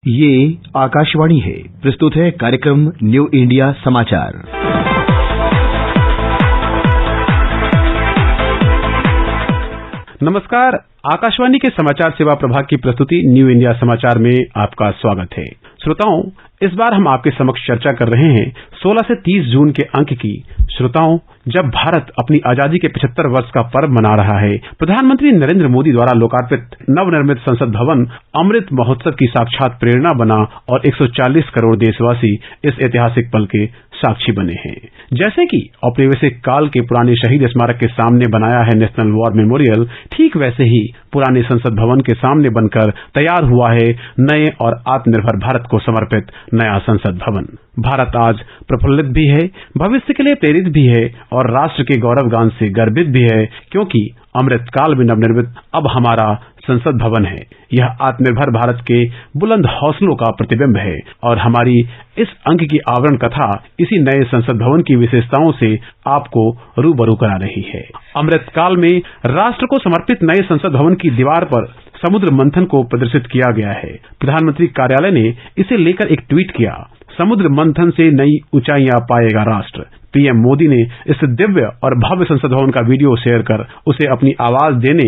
ये आकाशवाणी है। प्रस्तुत है कार्यक्रम न्यू इंडिया समाचार। नमस्कार, आकाशवाणी के समाचार सेवा प्रभाग की प्रस्तुति न्यू इंडिया समाचार में आपका स्वागत है। श्रोताओं, इस बार हम आपके समक्ष चर्चा कर रहे हैं 16 से 30 जून के अंक की। श्रोताओं, जब भारत अपनी आजादी के 75 वर्ष का पर्व मना रहा है, प्रधानमंत्री नरेंद्र मोदी द्वारा लोकार्पित नवनिर्मित संसद भवन अमृत महोत्सव की साक्षात प्रेरणा बना और 140 करोड़ देशवासी इस ऐतिहासिक पल के साक्षी बने हैं। जैसे कि औपनिवेशिक काल के पुराने शहीद स्मारक के सामने बनाया है नेशनल वॉर मेमोरियल, ठीक वैसे ही पुराने संसद भवन के सामने बनकर तैयार हुआ है नए और आत्मनिर्भर भारत को समर्पित नया संसद भवन। भारत आज प्रफुल्लित भी है, भविष्य के लिए प्रेरित भी है और राष्ट्र के गौरवगान से गर्वित भी है, क्योंकि अमृत काल में नवनिर्मित अब हमारा संसद भवन है। यह आत्मनिर्भर भारत के बुलंद हौसलों का प्रतिबिंब है और हमारी इस अंक की आवरण कथा इसी नए संसद भवन की विशेषताओं से आपको रूबरू करा रही है। अमृत काल में राष्ट्र को समर्पित नए संसद भवन की दीवार पर समुद्र मंथन को प्रदर्शित किया गया है। प्रधानमंत्री कार्यालय ने इसे लेकर एक ट्वीट किया, समुद्र मंथन से नई ऊंचाइयां पाएगा राष्ट्र। पीएम मोदी ने इस दिव्य और भव्य संसद भवन का वीडियो शेयर कर उसे अपनी आवाज देने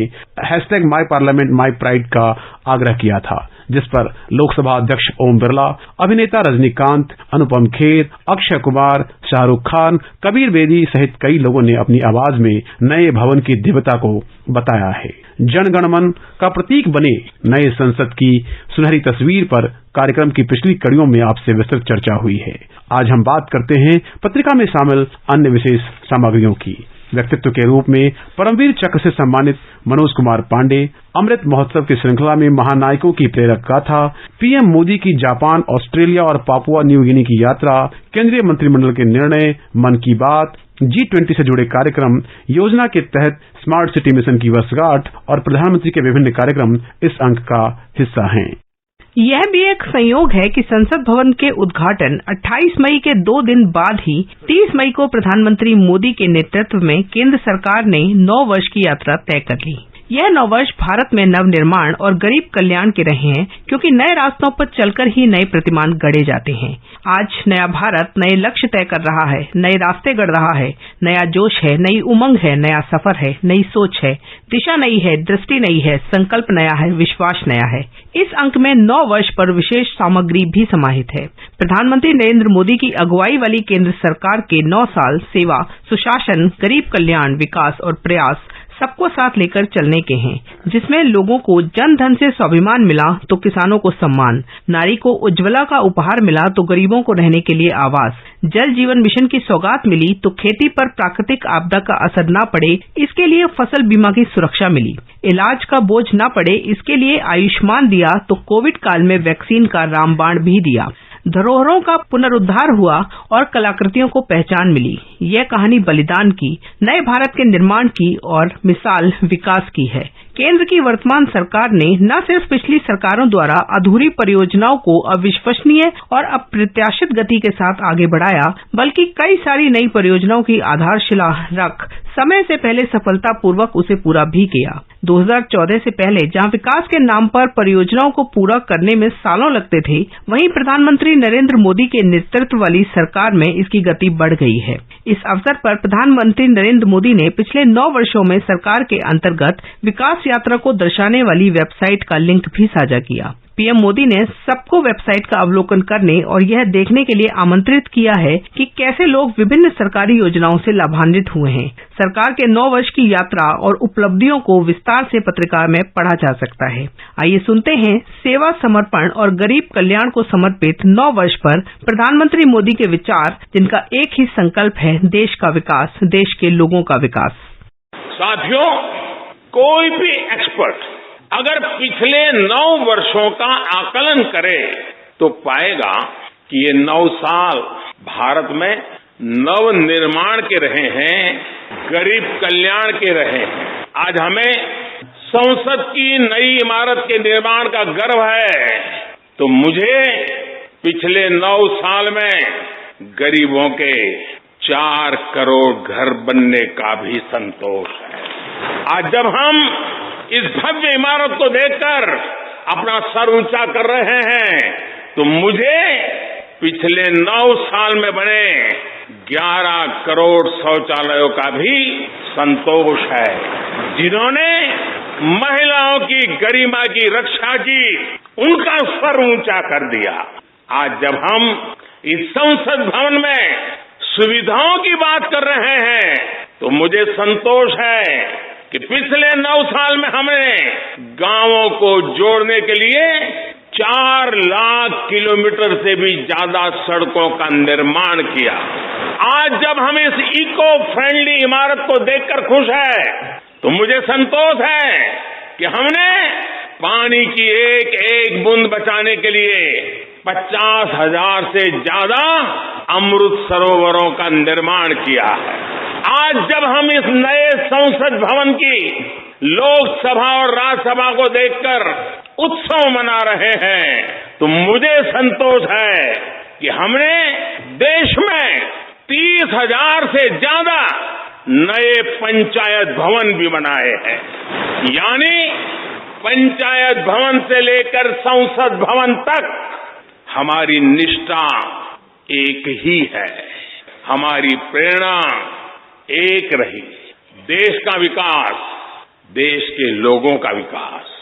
#MyParliamentMyPride का आग्रह किया था, जिस पर लोकसभा अध्यक्ष ओम बिरला, अभिनेता रजनीकांत, अनुपम खेर, अक्षय कुमार, शाहरुख खान, कबीर बेदी सहित कई लोगों ने अपनी आवाज में नए भवन की दिव्यता को बताया है। जनगणमन का प्रतीक बने नए संसद की सुनहरी तस्वीर पर कार्यक्रम की पिछली कड़ियों में आपसे विस्तृत चर्चा हुई है। आज हम बात करते हैं पत्रिका में शामिल अन्य विशेष सामग्रियों की। व्यक्तित्व के रूप में परमवीर चक्र से सम्मानित मनोज कुमार पांडे, अमृत महोत्सव की श्रृंखला में महानायकों की प्रेरक गाथा, पीएम मोदी की जापान, ऑस्ट्रेलिया और पापुआ न्यू गिनी की यात्रा, केंद्रीय मंत्रिमंडल के निर्णय, मन की बात, G20 से जुड़े कार्यक्रम, योजना के तहत स्मार्ट सिटी मिशन की वर्षगांठ और प्रधानमंत्री के विभिन्न कार्यक्रम इस अंक का हिस्सा हैं। यह भी एक संयोग है कि संसद भवन के उद्घाटन 28 मई के 2 दिन बाद ही 30 मई को प्रधानमंत्री मोदी के नेतृत्व में केंद्र सरकार ने 9 वर्ष की यात्रा तय कर ली। यह 9 वर्ष भारत में नवनिर्माण और गरीब कल्याण के रहे हैं, क्योंकि नए रास्तों पर चलकर ही नए प्रतिमान गढ़े जाते हैं। आज नया भारत नए लक्ष्य तय कर रहा है, नए रास्ते गढ़ रहा है, नया जोश है, नई उमंग है, नया सफर है, नई सोच है, दिशा नई है, दृष्टि नई है, संकल्प नया है, विश्वास नया है। इस अंक में 9 वर्ष पर विशेष सामग्री भी समाहित है। प्रधानमंत्री नरेंद्र मोदी की अगुवाई वाली केंद्र सरकार के 9 साल सेवा, सुशासन, गरीब कल्याण, विकास और प्रयास सबको साथ लेकर चलने के हैं, जिसमें लोगों को जन धन से स्वाभिमान मिला तो किसानों को सम्मान, नारी को उज्ज्वला का उपहार मिला तो गरीबों को रहने के लिए आवास, जल जीवन मिशन की सौगात मिली तो खेती पर प्राकृतिक आपदा का असर न पड़े इसके लिए फसल बीमा की सुरक्षा मिली, इलाज का बोझ न पड़े इसके लिए आयुष्मान दिया तो कोविड काल में वैक्सीन का रामबाण भी दिया, धरोहरों का पुनरुद्धार हुआ और कलाकृतियों को पहचान मिली। यह कहानी बलिदान की, नए भारत के निर्माण की और मिसाल विकास की है। केंद्र की वर्तमान सरकार ने न सिर्फ पिछली सरकारों द्वारा अधूरी परियोजनाओं को अविश्वसनीय और अप्रत्याशित गति के साथ आगे बढ़ाया, बल्कि कई सारी नई परियोजनाओं की आधारशिला रख समय से पहले सफलतापूर्वक उसे पूरा भी किया। 2014 से पहले जहां विकास के नाम पर परियोजनाओं को पूरा करने में सालों लगते थे, वहीं प्रधानमंत्री नरेंद्र मोदी के नेतृत्व वाली सरकार में इसकी गति बढ़ गई है। इस अवसर पर प्रधानमंत्री नरेंद्र मोदी ने पिछले 9 वर्षों में सरकार के अंतर्गत विकास यात्रा को दर्शाने वाली वेबसाइट का लिंक भी साझा किया। पीएम मोदी ने सबको वेबसाइट का अवलोकन करने और यह देखने के लिए आमंत्रित किया है कि कैसे लोग विभिन्न सरकारी योजनाओं से लाभान्वित हुए हैं। सरकार के 9 वर्ष की यात्रा और उपलब्धियों को विस्तार से पत्रिका में पढ़ा जा सकता है। आइए सुनते हैं सेवा, समर्पण और गरीब कल्याण को समर्पित 9 वर्ष पर प्रधानमंत्री मोदी के विचार, जिनका एक ही संकल्प है, देश का विकास, देश के लोगों का विकास। साथियों, कोई भी एक्सपर्ट अगर पिछले 9 वर्षों का आकलन करे तो पाएगा कि ये 9 साल भारत में नव निर्माण के रहे हैं, गरीब कल्याण के रहे हैं। आज हमें संसद की नई इमारत के निर्माण का गर्व है, तो मुझे पिछले 9 साल में गरीबों के 4 करोड़ घर बनने का भी संतोष है। आज जब हम इस भव्य इमारत को देखकर अपना सर ऊंचा कर रहे हैं, तो मुझे पिछले 9 साल में बने 11 करोड़ शौचालयों का भी संतोष है, जिन्होंने महिलाओं की गरिमा की रक्षा की, उनका स्वर ऊंचा कर दिया। आज जब हम इस संसद भवन में सुविधाओं की बात कर रहे हैं तो मुझे संतोष है कि पिछले 9 साल में हमने गांवों को जोड़ने के लिए 4 लाख किलोमीटर से भी ज्यादा सड़कों का निर्माण किया। आज जब हम इस इको फ्रेंडली इमारत को देखकर खुश है तो मुझे संतोष है कि हमने पानी की एक एक बूंद बचाने के लिए 50,000 से ज्यादा अमृत सरोवरों का निर्माण किया है। आज जब हम इस नए संसद भवन की लोकसभा और राज्यसभा को देखकर उत्सव मना रहे हैं तो मुझे संतोष है कि हमने देश में 30,000 से ज्यादा नए पंचायत भवन भी बनाए हैं। यानी पंचायत भवन से लेकर संसद भवन तक हमारी निष्ठा एक ही है, हमारी प्रेरणा एक रही, देश का विकास, देश के लोगों का विकास।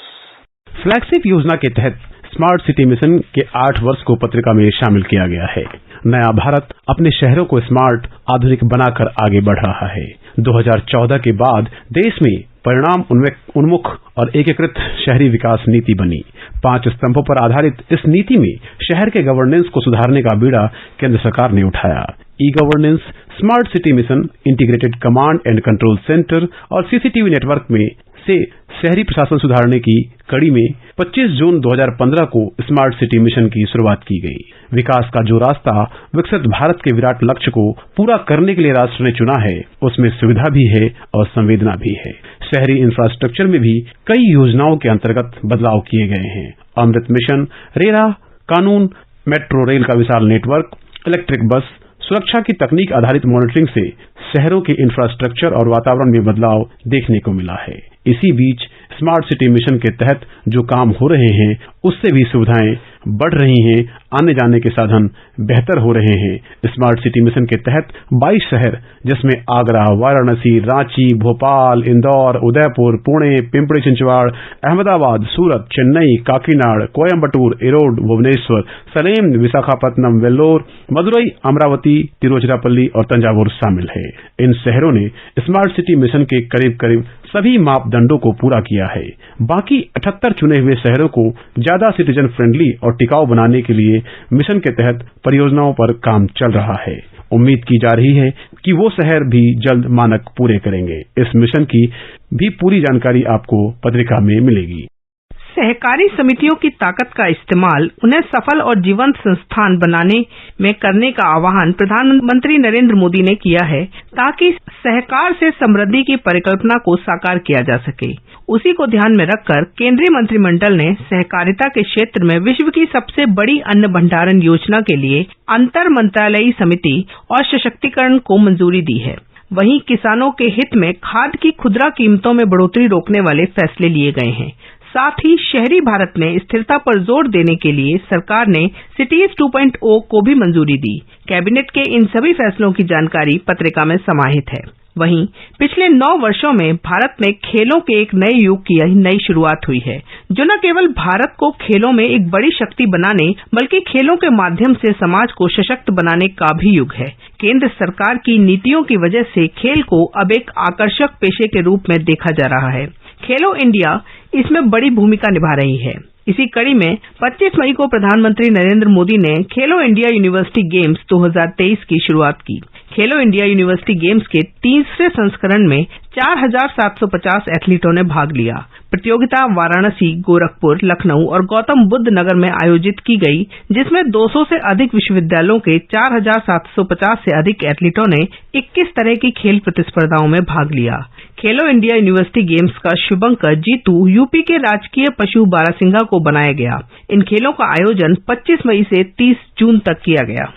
फ्लैगशिप योजना के तहत स्मार्ट सिटी मिशन के 8 वर्ष को पत्रिका में शामिल किया गया है। नया भारत अपने शहरों को स्मार्ट, आधुनिक बनाकर आगे बढ़ रहा है। 2014 के बाद देश में परिणाम उन्मुख और एकीकृत शहरी विकास नीति बनी। 5 स्तंभों पर आधारित इस नीति में शहर के गवर्नेंस को सुधारने का बीड़ा केंद्र सरकार ने उठाया। E governance, smart city mission, integrated command and control centre और सीसीटीवी नेटवर्क में से शहरी प्रशासन सुधारने की कड़ी में 25 जून 2015 को स्मार्ट सिटी मिशन की शुरुआत की गई। विकास का जो रास्ता विकसित भारत के विराट लक्ष्य को पूरा करने के लिए राष्ट्र ने चुना है, उसमें सुविधा भी है और संवेदना भी है। शहरी इंफ्रास्ट्रक्चर में भी कई योजनाओं के अंतर्गत बदलाव किए गए हैं। अमृत मिशन, रेरा, कानून, मेट्रो रेल का विशाल नेटवर्क, इलेक्ट्रिक बस, सुरक्षा की तकनीक आधारित मॉनिटरिंग से शहरों के इंफ्रास्ट्रक्चर और वातावरण में बदलाव देखने को मिला है। इसी बीच स्मार्ट सिटी मिशन के तहत जो काम हो रहे हैं उससे भी सुविधाएं बढ़ रही हैं, आने जाने के साधन बेहतर हो रहे हैं। स्मार्ट सिटी मिशन के तहत 22 शहर जिसमें आगरा, वाराणसी, रांची, भोपाल, इंदौर, उदयपुर, पुणे, पिंपरी चिंचवाड़, अहमदाबाद, सूरत, चेन्नई, काकीनाड़, कोयम्बटूर, इरोड, भुवनेश्वर, सलेम, विशाखापट्टनम, वेल्लोर, मदुरई, अमरावती, तिरुचिरापल्ली और तंजावुर शामिल है। इन शहरों ने स्मार्ट सिटी मिशन के करीब करीब सभी मापदंडों को पूरा किया है। बाकी 78 चुने हुए शहरों को ज्यादा सिटीजन फ्रेंडली और टिकाऊ बनाने के लिए मिशन के तहत परियोजनाओं पर काम चल रहा है। उम्मीद की जा रही है कि वो शहर भी जल्द मानक पूरे करेंगे। इस मिशन की भी पूरी जानकारी आपको पत्रिका में मिलेगी। सहकारी समितियों की ताकत का इस्तेमाल उन्हें सफल और जीवंत संस्थान बनाने में करने का आह्वान प्रधानमंत्री नरेंद्र मोदी ने किया है, ताकि सहकार से समृद्धि की परिकल्पना को साकार किया जा सके। उसी को ध्यान में रखकर केंद्रीय मंत्रिमंडल ने सहकारिता के क्षेत्र में विश्व की सबसे बड़ी अन्न भंडारण योजना के लिए अंतर मंत्रालयी समिति और सशक्तिकरण को मंजूरी दी है। वहीं किसानों के हित में खाद की खुदरा कीमतों में बढ़ोतरी रोकने वाले फैसले लिए गए हैं। साथ ही शहरी भारत में स्थिरता पर जोर देने के लिए सरकार ने सिटीज 2.0 को भी मंजूरी दी। कैबिनेट के इन सभी फैसलों की जानकारी पत्रिका में समाहित है। वहीं पिछले 9 वर्षों में भारत में खेलों के एक नए युग की नई शुरुआत हुई है, जो न केवल भारत को खेलों में एक बड़ी शक्ति बनाने बल्कि खेलों के माध्यम से समाज को सशक्त बनाने का भी युग है। केंद्र सरकार की नीतियों की वजह से खेल को अब एक आकर्षक पेशे के रूप में देखा जा रहा है। खेलो इंडिया इसमें बड़ी भूमिका निभा रही है। इसी कड़ी में 25 मई को प्रधानमंत्री नरेंद्र मोदी ने खेलो इंडिया यूनिवर्सिटी गेम्स 2023 की शुरुआत की। खेलो इंडिया यूनिवर्सिटी गेम्स के 3रे संस्करण में 4,750 एथलीटों ने भाग लिया। प्रतियोगिता वाराणसी, गोरखपुर, लखनऊ और गौतम बुद्ध नगर में आयोजित की गई, जिसमें 200 से अधिक विश्वविद्यालयों के 4,750 से अधिक एथलीटों ने 21 तरह की खेल प्रतिस्पर्धाओं में भाग लिया। खेलो इंडिया यूनिवर्सिटी गेम्स का शुभंकर जीतू यूपी के राजकीय पशु बारासिंगा को बनाया गया। इन खेलों का आयोजन 25 मई से 30 जून तक किया गया।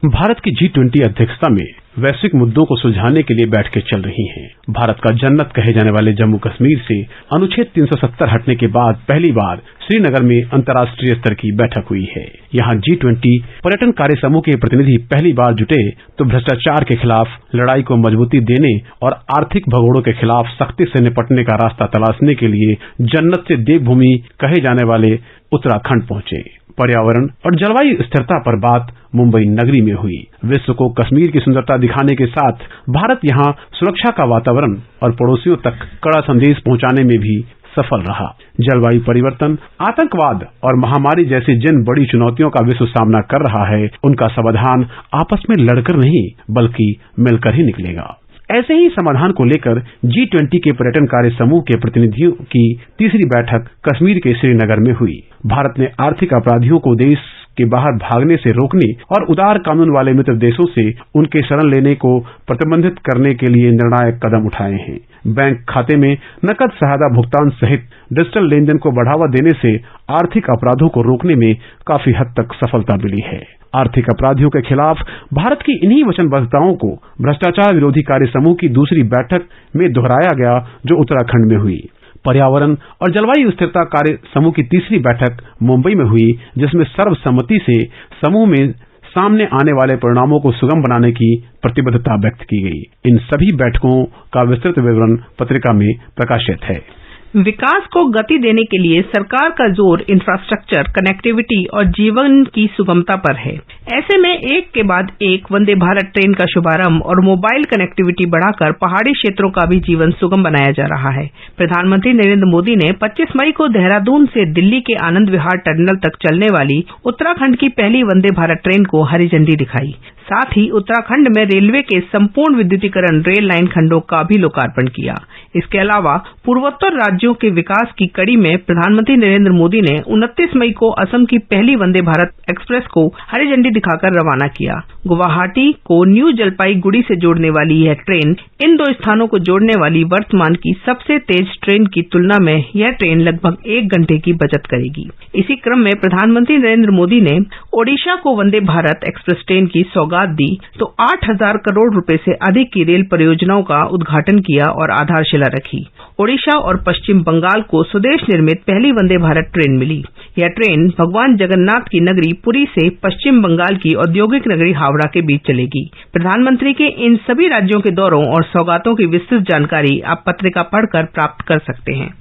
भारत की G20 अध्यक्षता में वैश्विक मुद्दों को सुलझाने के लिए बैठकें चल रही हैं। भारत का जन्नत कहे जाने वाले जम्मू कश्मीर से अनुच्छेद 370 हटने के बाद पहली बार श्रीनगर में अंतर्राष्ट्रीय स्तर की बैठक हुई है। यहाँ G20 पर्यटन कार्य समूह के प्रतिनिधि पहली बार जुटे तो भ्रष्टाचार के खिलाफ लड़ाई को मजबूती देने और आर्थिक भगोड़ों के खिलाफ सख्ती से निपटने का रास्ता तलाशने के लिए जन्नत से देवभूमि कहे जाने वाले उत्तराखंड पहुंचे। पर्यावरण और जलवायु स्थिरता पर बात मुंबई नगरी में हुई। विश्व को कश्मीर की सुंदरता दिखाने के साथ भारत यहां सुरक्षा का वातावरण और पड़ोसियों तक कड़ा संदेश पहुंचाने में भी सफल रहा। जलवायु परिवर्तन, आतंकवाद और महामारी जैसी जिन बड़ी चुनौतियों का विश्व सामना कर रहा है, उनका समाधान आपस में लड़कर नहीं बल्कि मिलकर ही निकलेगा। ऐसे ही समाधान को लेकर G20 के पर्यटन कार्य समूह के प्रतिनिधियों की तीसरी बैठक कश्मीर के श्रीनगर में हुई। भारत ने आर्थिक अपराधियों को देश के बाहर भागने से रोकने और उदार कानून वाले मित्र देशों से उनके शरण लेने को प्रतिबंधित करने के लिए निर्णायक कदम उठाए हैं। बैंक खाते में नकद सहायता भुगतान सहित डिजिटल लेन देन को बढ़ावा देने से आर्थिक अपराधों को रोकने में काफी हद तक सफलता मिली है। आर्थिक अपराधियों के खिलाफ भारत की इन्हीं वचनबद्धताओं को भ्रष्टाचार विरोधी कार्य समूह की दूसरी बैठक में दोहराया गया, जो उत्तराखंड में हुई। पर्यावरण और जलवायु स्थिरता कार्य समूह की तीसरी बैठक मुंबई में हुई, जिसमें सर्वसम्मति से समूह में सामने आने वाले परिणामों को सुगम बनाने की प्रतिबद्धता व्यक्त की गई। इन सभी बैठकों का विस्तृत विवरण पत्रिका में प्रकाशित है। विकास को गति देने के लिए सरकार का जोर इंफ्रास्ट्रक्चर, कनेक्टिविटी और जीवन की सुगमता पर है। ऐसे में एक के बाद एक वंदे भारत ट्रेन का शुभारंभ और मोबाइल कनेक्टिविटी बढ़ाकर पहाड़ी क्षेत्रों का भी जीवन सुगम बनाया जा रहा है। प्रधानमंत्री नरेंद्र मोदी ने 25 मई को देहरादून से दिल्ली के आनंद विहार टर्मिनल तक चलने वाली उत्तराखंड की पहली वंदे भारत ट्रेन को हरी झंडी दिखाई। साथ ही उत्तराखंड में रेलवे के संपूर्ण विद्युतीकरण रेल लाइन खंडों का भी लोकार्पण किया। इसके अलावा पूर्वोत्तर राज्यों के विकास की कड़ी में प्रधानमंत्री नरेंद्र मोदी ने 29 मई को असम की पहली वंदे भारत एक्सप्रेस को हरी झंडी दिखाकर रवाना किया। गुवाहाटी को न्यू जलपाईगुड़ी से जोड़ने वाली यह ट्रेन इन दो स्थानों को जोड़ने वाली वर्तमान की सबसे तेज ट्रेन की तुलना में यह ट्रेन लगभग 1 घंटे की बचत करेगी। इसी क्रम में प्रधानमंत्री नरेंद्र मोदी ने ओडिशा को वंदे भारत एक्सप्रेस ट्रेन की सौगात दी तो 8,000 करोड़ रुपए से अधिक की रेल परियोजनाओं का उद्घाटन किया और आधारशिला रखी। ओडिशा और पश्चिम बंगाल को स्वदेश निर्मित पहली वंदे भारत ट्रेन मिली। यह ट्रेन भगवान जगन्नाथ की नगरी पुरी से पश्चिम बंगाल की औद्योगिक नगरी हावड़ा के बीच चलेगी। प्रधानमंत्री के इन सभी राज्यों के दौरों और सौगातों की विस्तृत जानकारी आप पत्रिका पढ़कर प्राप्त कर सकते हैं।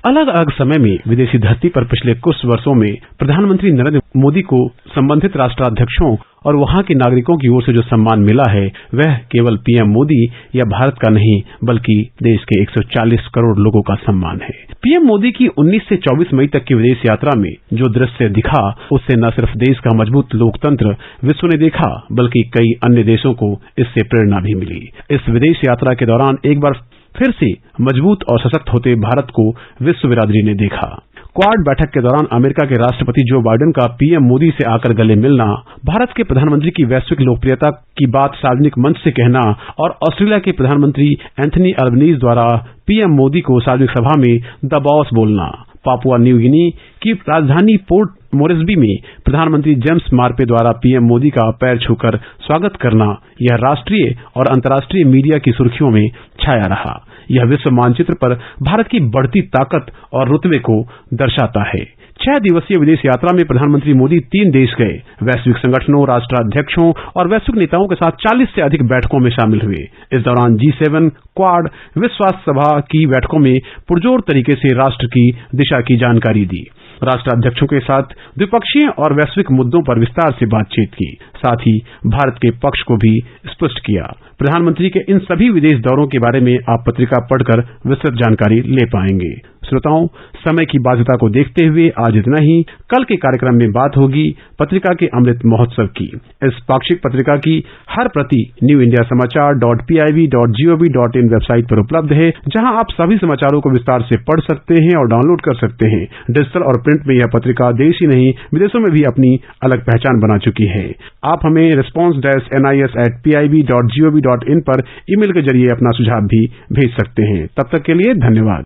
अलग अलग समय में विदेशी धरती पर पिछले कुछ वर्षों में प्रधानमंत्री नरेंद्र मोदी को संबंधित राष्ट्राध्यक्षों और वहां के नागरिकों की ओर से जो सम्मान मिला है, वह केवल पीएम मोदी या भारत का नहीं बल्कि देश के 140 करोड़ लोगों का सम्मान है। पीएम मोदी की 19 से 24 मई तक की विदेश यात्रा में जो दृश्य दिखा, उससे न सिर्फ देश का मजबूत लोकतंत्र विश्व ने देखा बल्कि कई अन्य देशों को इससे प्रेरणा भी मिली। इस विदेश यात्रा के दौरान एक बार फिर से मजबूत और सशक्त होते भारत को विश्व बिरादरी ने देखा। क्वाड बैठक के दौरान अमेरिका के राष्ट्रपति जो बाइडेन का पीएम मोदी से आकर गले मिलना, भारत के प्रधानमंत्री की वैश्विक लोकप्रियता की बात सार्वजनिक मंच से कहना और ऑस्ट्रेलिया के प्रधानमंत्री एंथनी अल्बनीज द्वारा पीएम मोदी को सार्वजनिक सभा में द बॉस बोलना, पापुआ न्यू गिनी की राजधानी पोर्ट मोरेस्बी में प्रधानमंत्री जेम्स मार्पे द्वारा पीएम मोदी का पैर छूकर स्वागत करना, यह राष्ट्रीय और अंतर्राष्ट्रीय मीडिया की सुर्खियों में छाया रहा। यह विश्व मानचित्र पर भारत की बढ़ती ताकत और रुतबे को दर्शाता है। 6 दिवसीय विदेश यात्रा में प्रधानमंत्री मोदी 3 देश गए, वैश्विक संगठनों, राष्ट्राध्यक्षों और वैश्विक नेताओं के साथ 40 से अधिक बैठकों में शामिल हुए। इस दौरान G7, क्वाड, विश्व स्वास्थ्य सभा की बैठकों में पुरजोर तरीके से राष्ट्र की दिशा की जानकारी दी। राष्ट्राध्यक्षों के साथ द्विपक्षीय और वैश्विक मुद्दों पर विस्तार से बातचीत की, साथ ही भारत के पक्ष को भी स्पष्ट किया। प्रधानमंत्री के इन सभी विदेश दौरों के बारे में आप पत्रिका पढ़कर विस्तृत जानकारी ले पाएंगे। श्रोताओं, समय की बाध्यता को देखते हुए आज इतना ही। कल के कार्यक्रम में बात होगी पत्रिका के अमृत महोत्सव की। इस पाक्षिक पत्रिका की हर प्रति newindiasamachaar.pib.gov.in वेबसाइट पर उपलब्ध है, जहां आप सभी समाचारों को विस्तार से पढ़ सकते हैं और डाउनलोड कर सकते हैं। डिजिटल और प्रिंट में यह पत्रिका देश ही नहीं विदेशों में भी अपनी अलग पहचान बना चुकी है। आप हमें response-nis@pib.gov.in पर ईमेल के जरिए अपना सुझाव भी भेज सकते हैं। तब तक के लिए धन्यवाद।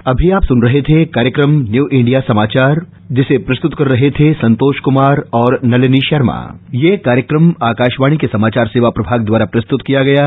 अभी आप सुन रहे थे कार्यक्रम न्यू इंडिया समाचार, जिसे प्रस्तुत कर रहे थे संतोष कुमार और नलिनी शर्मा। ये कार्यक्रम आकाशवाणी के समाचार सेवा प्रभाग द्वारा प्रस्तुत किया गया।